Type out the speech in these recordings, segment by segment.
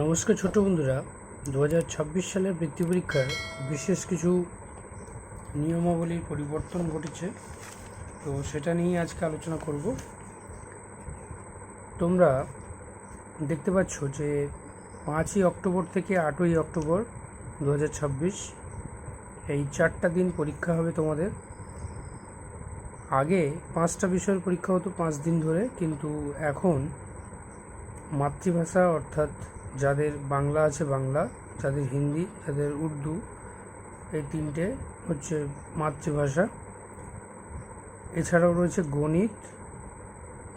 নমস্কার ছোট বন্ধুরা, 2026 সালের বৃত্তি পরীক্ষার বিশেষ কিছু নিয়মাবলীর পরিবর্তন ঘটেছে। তো সেটা নিয়ে আজকে আলোচনা করব। তোমরা দেখতে পাচ্ছ যে 5ই অক্টোবর থেকে 8ই অক্টোবর 2026 এই 4টা দিন পরীক্ষা হবে তোমাদের। আগে 5টা বিষয়ের পরীক্ষা হতো 5 দিন ধরে, কিন্তু এখন মাতৃভাষা অর্থাৎ যাদের বাংলা আছে বাংলা, যাদের হিন্দি, যাদের উর্দু, এই তিনটে হচ্ছে মাতৃভাষা। এছাড়াও রয়েছে গণিত,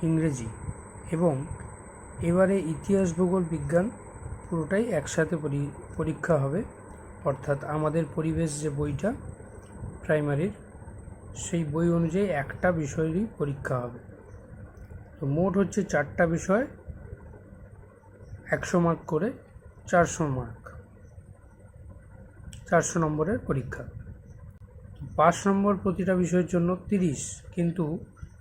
ইংরেজি এবং এবারে ইতিহাস, ভূগোল, বিজ্ঞান পুরোটাই একসাথে পরীক্ষা হবে। অর্থাৎ আমাদের পরিবেশ যে বইটা প্রাইমারির, সেই বই অনুযায়ী একটা বিষয়েরই পরীক্ষা হবে। তো মোট হচ্ছে 4টা বিষয়, 100 মার্ক করে, 400 নম্বরের পরীক্ষা। 5 নম্বর প্রতিটা বিষয়ের জন্য 30, কিন্তু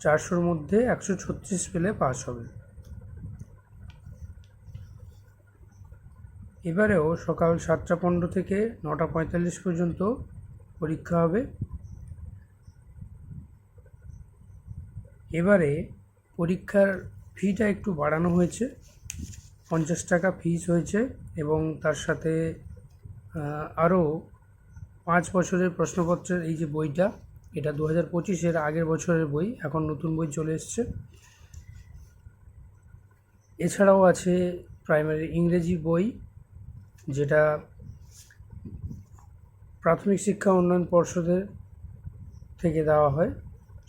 400-র মধ্যে 136 পেলে পাস হবে। এবারেও সকাল 7টা 15 থেকে 9টা 45 পর্যন্ত পরীক্ষা হবে। এবারে পরীক্ষার ফিটা একটু বাড়ানো হয়েছে, 50 টাকা ফিস হয়েছে এবং তার সাথে আরও 5 বছরের প্রশ্নপত্রের এই যে বইটা, এটা 2025-এর আগের বছরের বই, এখন নতুন বই চলে এসছে। এছাড়াও আছে প্রাইমারি ইংরেজি বই, যেটা প্রাথমিক শিক্ষা উন্নয়ন পর্ষদের থেকে দেওয়া হয়,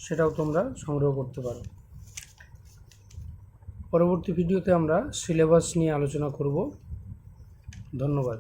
সেটাও তোমরা সংগ্রহ করতে পারো। পরবর্তী ভিডিওতে আমরা সিলেবাস নিয়ে আলোচনা করব। ধন্যবাদ।